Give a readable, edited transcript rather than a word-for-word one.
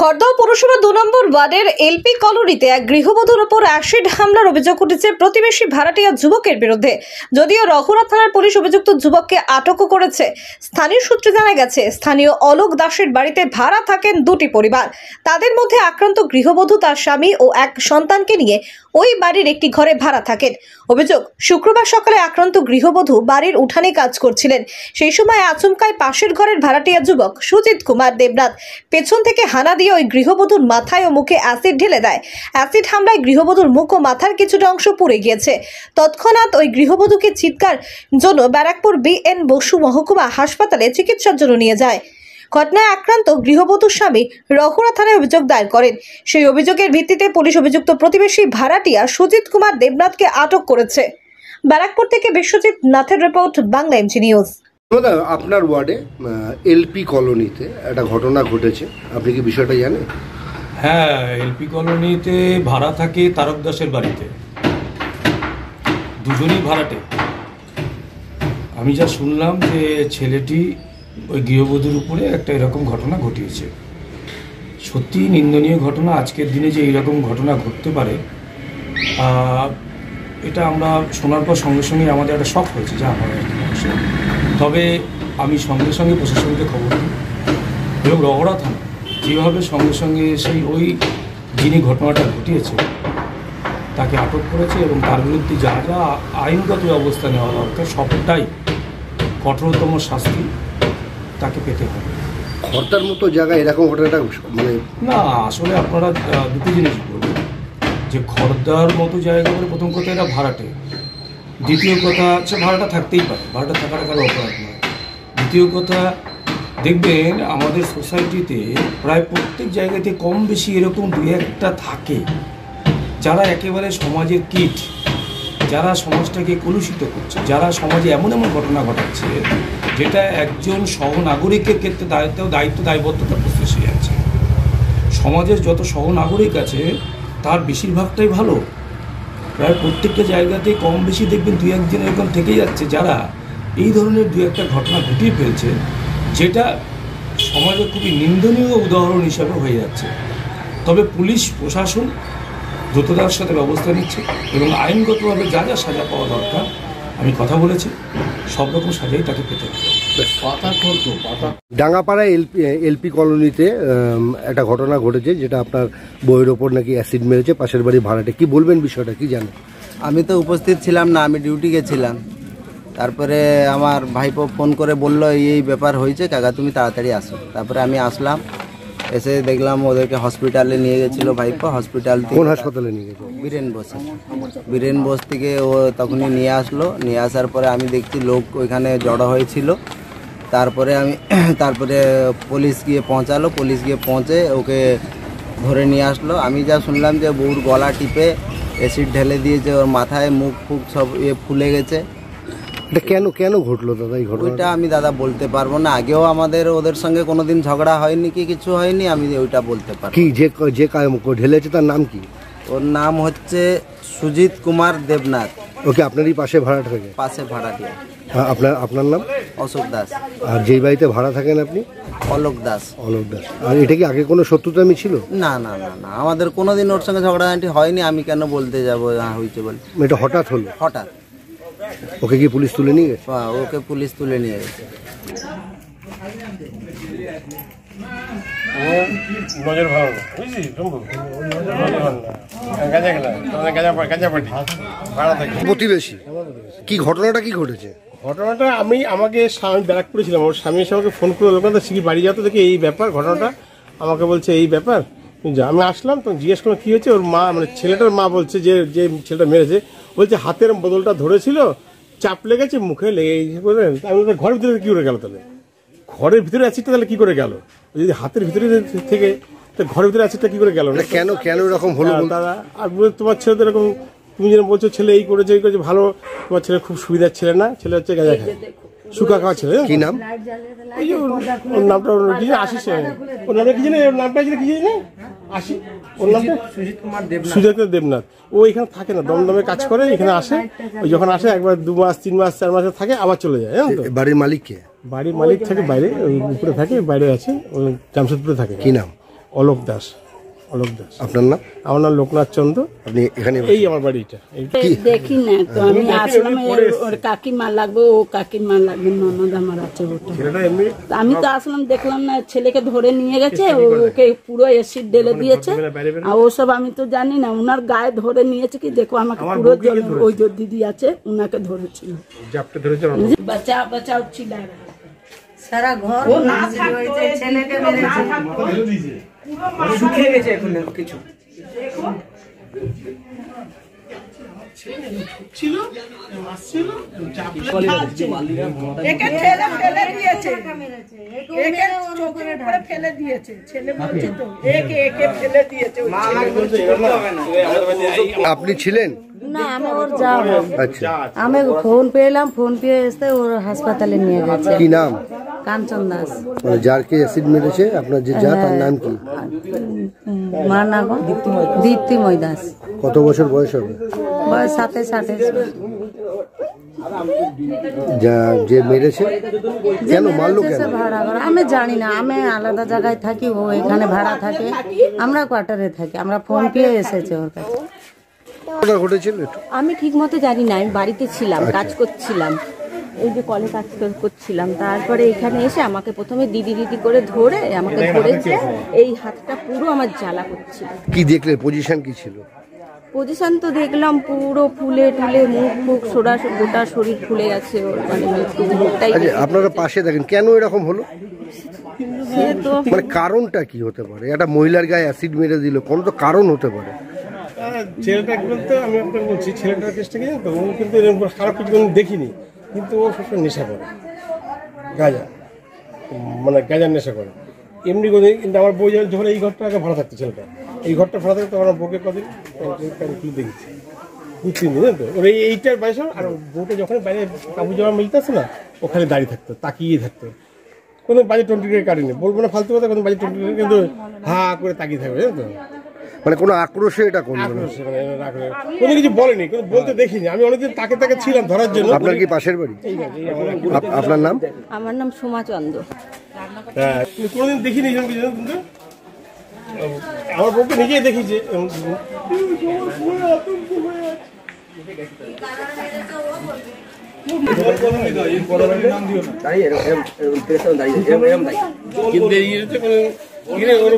খড়দহ পৌরসভা 2 নম্বর ওয়ার্ডের এলপি কলোনিতে এক গৃহবধূর উপর অ্যাসিড হামলার অভিযোগ উঠেছে প্রতিবেশী ভাড়াটিয়া যুবকের বিরুদ্ধে। যদিও রঘুরা থানার পুলিশ অভিযুক্ত যুবককে আটকও করেছে। স্থানীয় সূত্রে জানা গেছে, স্থানীয় অলোক দাসের বাড়িতে ভাড়া থাকেন দুটি পরিবার। তাদের মধ্যে আক্রান্ত গৃহবধূ তার স্বামী ও এক সন্তানকে নিয়ে ওই বাড়ির একটি ঘরে ভাড়া থাকেন। অভিযোগ, শুক্রবার সকালে আক্রান্ত গৃহবধূ বাড়ির উঠানে কাজ করছিলেন। সেই সময় আচমকায় পাশের ঘরের ভাড়াটিয়া যুবক সুজিত কুমার দেবনাথ পেছন থেকে হানা দিয়ে ওই গৃহবধূর মাথায় ও মুখে অ্যাসিড ঢেলে দেয়। অ্যাসিড হামলায় গৃহবধূর মুখ ও মাথার কিছুটা অংশ পুড়ে গিয়েছে। তৎক্ষণাৎ ওই গৃহবধূকে চিৎকার জন্য ব্যারাকপুর BN বসু মহকুমা হাসপাতালে চিকিৎসার জন্য নিয়ে যায়। ঘটনায় আক্রান্ত গৃহবধূর স্বামী রঘুরা থানায় অভিযোগ দায়ের করেন। সেই অভিযোগের ভিত্তিতে পুলিশ অভিযুক্ত প্রতিবেশী ভাড়াটিয়া সুজিত কুমার দেবনাথকে আটক করেছে। ব্যারাকপুর থেকে বিশ্বজিৎ নাথের রিপোর্ট, বাংলা MG নিউজ। আপনার ওয়ার্ডে এলপি কলোনিতে একটা ঘটনা ঘটেছে, আপনি কি বিষয়টা জানেন? হ্যাঁ, এলপি কলোনিতে ভাড়া থাকে তারক দাসের বাড়িতে, দুজনই ভাড়াটে। আমি যা শুনলাম যে ছেলেটি ওই গৃহবধূর উপরে একটা এরকম ঘটনা ঘটিয়েছে। সত্যি নিন্দনীয় ঘটনা। আজকের দিনে যে এইরকম ঘটনা ঘটতে পারে, এটা আমরা শোনার পর সঙ্গে সঙ্গে আমাদের একটা শক হয়েছে, যা হয়। তবে আমি সঙ্গে সঙ্গে প্রশাসনকে খবর দিই এবং রঘুরা থানা যেভাবে সঙ্গে সঙ্গে সেই ওই যিনি ঘটনাটা ঘটিয়েছে তাকে আটক করেছে এবং তার বিরুদ্ধে যা যা আইনগত ব্যবস্থা নেওয়া দরকার সবটাই কঠোরতম শাস্তি তাকে পেতে হবে। খড়দার মতো জায়গায় এরকম ঘটনাটা মানে না, আসলে আপনারা দুটো জিনিস বলবেন যে খড়দার মতো জায়গা বলে, প্রথম কথা এরা ভাড়াটে, দ্বিতীয় কথা হচ্ছে ভাড়াটা থাকতেই পারে, ভাড়াটা থাকার কারো অপরাধ নয়। দ্বিতীয় কথা, দেখবেন আমাদের সোসাইটিতে প্রায় প্রত্যেক জায়গাতে কম বেশি এরকম দুই একটা থাকে যারা একেবারে সমাজের কীট, যারা সমাজটাকে কলুষিত করছে, যারা সমাজে এমন এমন ঘটনা ঘটাচ্ছে যেটা একজন সহনাগরিকের ক্ষেত্রে দায়বদ্ধতা প্রশ্নে আছে। সমাজের যত সহনাগরিক আছে তার বেশিরভাগটাই ভালো। প্রায় প্রত্যেকটা জায়গাতে কম বেশি দেখবেন দুই একজন এরকম থেকে যাচ্ছে যারা এই ধরনের দুই একটা ঘটনা ঘটিয়ে ফেলছে, যেটা সমাজে খুবই নিন্দনীয় উদাহরণ হিসাবে হয়ে যাচ্ছে। তবে পুলিশ প্রশাসন দ্রুততার সাথে ব্যবস্থা নিচ্ছে এবং আইনগতভাবে যা যা সাজা পাওয়া দরকার, আমি কথা বলেছি, সব রকম সাজাই তাকে পেতে হবে। ডাঙ্গাপাড়া এলপি কলোনিতে একটা ঘটনা ঘটেছে, যেটা আপনার বইয়ের ওপর নাকি অ্যাসিড মেরেছে পাশের বাড়ি ভাড়াটে। কি বলবেন বিষয়টা, কি জানেন? আমি তো উপস্থিত ছিলাম না, আমি ডিউটি গেছিলাম। তারপরে আমার ভাইপো ফোন করে বলল এই ব্যাপার হয়েছে কাকা, তুমি তাড়াতাড়ি আসো। তারপরে আমি আসলাম, এসে দেখলাম ওদেরকে হসপিটালে নিয়ে গেছিলো ভাইপো। হসপিটাল থেকে, কোন হাসপাতালে নিয়ে গেছে? বীরেন বোস থেকে ও তখনই নিয়ে আসলো। নিয়ে আসার পরে আমি দেখছি লোক ওইখানে জড়ো হয়েছিল। তারপরে পুলিশ গিয়ে পৌঁছালো। পুলিশ গিয়ে পৌঁছে ওকে ধরে নিয়ে আসলো। আমি যা শুনলাম যে বউর গলা টিপে অ্যাসিড ঢেলে দিয়েছে, ওর মাথায় মুখ ফুক সব ফুলে গেছে। এটা কেন ঘটলো দাদা এই ঘটনা? ওইটা আমি দাদা বলতে পারবো না। আগেও আমাদের ওদের সঙ্গে কোনোদিন ঝগড়া হয়নি কি কিছু হয়নি, আমি ওইটা বলতে পারবো। কি যে ঢেলেছে তার নাম কি? ওর নাম হচ্ছে সুজিত কুমার দেবনাথ। ওকে আপনারই পাশে ভাড়া থাকে? পাশে ভাড়াটিয়া। আপনার নাম? অশোক দাস। আর যেই বাড়িতে ভাড়া থাকেন আপনি? অলোক দাস। আর এটা কি আগে কোনো শত্রুতা ছিল? না না না না, আমাদের কোনোদিন ওর সঙ্গে ঝগড়াঝাটি হয়নি। আমি কেন বলতে যাবো হয়েছে বলে? এটা হঠাৎ হলো? হঠাৎ। ওকে কি পুলিশ তুলে নিয়ে গেছে? ওকে পুলিশ তুলে নিয়ে গেছে। প্রতিবেশী, কি ঘটনাটা কি ঘটেছে? ঘটনাটা আমি ব্যারাকপুরে ছিলাম, ওর স্বামী এসে আমাকে ফোন করে বললো শিখি বাড়ি যাতো, দেখি এই ব্যাপার ঘটনাটা। আমাকে বলছে এই ব্যাপার। আমি আসলাম, তো জিজ্ঞেস করলাম কী হয়েছে। ওর মা, মানে ছেলেটার মা বলছে যে ছেলেটা মেরেছে, বলছে হাতের বদলটা ধরেছিল, চাপ লেগেছে, মুখে লেগে বললেন। আমি বললাম ঘরের ভিতরে কী করে গেল? তাহলে ঘরের ভিতরে অ্যাসিডটা তাহলে কী করে গেল? যদি হাতের ভিতরে থেকে ঘরের ভিতরে অ্যাসিডটা কী করে গেল? কেন এরকম হলো দাদা? আর তোমার ছেলে তো এরকম, তুমি যেন বলছো ছেলে এই করেছে ভালো, তোমার ছেলে খুব সুবিধার ছেলে না, ছেলে হচ্ছে গাঁজা খায়, শুকা খাওয়া ছেলে। কি নাম? এই যে ওর নামটা কি আশিস, ওর নামটা কি জানি, ওর নামটা কি জানি আশিস, ওর নামটা সুজিত কুমার দেবনাথ। ও এখানে থাকে না, দমদমে কাজ করে, এখানে আসে। ওই যখন আসে একবার 2 মাস 3 মাস 4 মাস থাকে, আবার চলে যায়। বাড়ির মালিক কে? বাড়ির মালিক থাকে বাইরে, ওই উপরে থাকে, বাইরে আছে, ওই জামশেদপুরে থাকে। কি নাম? অলোক দাস। আপনার নাম? আমার নাম লোকনাথ চন্দ্র। আপনি এখানে এই আমার বাড়িটা দেখি না তো আমি আসলাম, ওর কাকিমা লাগবে, ও কাকিমা লাগবে, ননদ আমার আছে ওটা। আমি তো আসলাম, দেখলাম না, ছেলেকে ধরে নিয়ে গেছে, ওকে পুরো অ্যাসিড ঢেলে দিয়েছে। আর ওসব আমি তো জানি না, ওনার গায়ে ধরে নিয়েছে কি দেখো, আমাকে পুরো জল, ওই যে দিদি আছে ওনাকে ধরেছিল, বাঁচা বাঁচাও ছিল সারা ঘর ছেলেকে মেরেছে, শুকিয়ে গেছে এখন কিছু আপনি ছিলেন না? আমি ওর যাব, আচ্ছা, আমি ফোন পেলাম, ফোন পেয়ে এসে ওর হাসপাতালে নিয়ে গেছে। কি নাম? কাঞ্চন দাস। মানে যারকে অ্যাসিড মেরেছে আপনার যে যা, তার নাম কি? মার নাম দীপ্তিময় দাস। কত বছর বয়স হবে? বয়স 27-28। যে মেরেছে কেন মারলো, কেন? ভাড়া ঘর আমি জানি না, আমি আলাদা জায়গায় থাকি, ও এখানে ভাড়া থাকে, আমরা কোয়ার্টারে থাকি। আমরা ফোন পেয়ে এসেছে ওর কাছে। ঘটেছিল আমি ঠিক মতো জানি না, আমি বাড়িতে ছিলাম, কাজ করছিলাম, এই যে কলে কাজ করছিলাম। তারপরে এখানে এসে আমাকে প্রথমে দিদি দিদি করে ধরে আমাকে ধরেছে, এই হাতটা পুরো আমার জ্বালা করছিল। কি দেখলে, পজিশন কি ছিল? পজিশন তো দেখলাম পুরো ফুলে টুলে, মুখ ফুক সোডা, গোটা শরীর ফুলে গেছে ওর, মানে মুখটাই। আচ্ছা, আপনারা পাশে দেখেন, কেন এরকম হলো? সে তো মানে কারণটা কি হতে পারে? একটা মহিলার গায়ে অ্যাসিড মেরে দিল, কোন তো কারণ হতে পারে। ছেলেটা বলতে আমি আপনাকে বলছি, ছেলেটার কেসটা কি জানেন তো, ও কিন্তু এরকম খারাপ কিছু দেখিনি, কিন্তু ও সবসময় নেশা করে, গাঁজা, মানে গাঁজার নেশা করে এমনি করে। কিন্তু আমার বউ যখন এই ঘরটা আগে ভাড়া থাকতো, ছেলেটা এই ঘরটা ভাড়া থাকতো, আমার বউকে কদিন খুলে দেখেছি, বুঝছি না তো ওর এইটার বয়স। আর বউটা যখন বাইরে কাপড় জামা মিলতে আসে না, ওখানে দাঁড়িয়ে থাকতো, তাকিয়ে থাকতো, কোনো বাজে টোয়েন্টি কাটেনি, বলবো না ফালতু কথা, কোনো বাজে টোয়েন্টি কিন্তু হা করে তাকিয়ে থাকবে, জানো তো। মানে কোনো আক্রোশে এটা করলো? কোনো কিছু বলেনি, কোনো বলতে দেখিনি। আমি অনেকদিন তাকে তাকে ছিলাম ধরার জন্য। আপনার কি পাশের বাড়ি? আপনার নাম? আমার নাম সোমা চন্দ্র। হ্যাঁ, কোনোদিন দেখিনি এরকম কিছু, কিন্তু আমার বউকে নিজেই দেখিছে। কিন্তু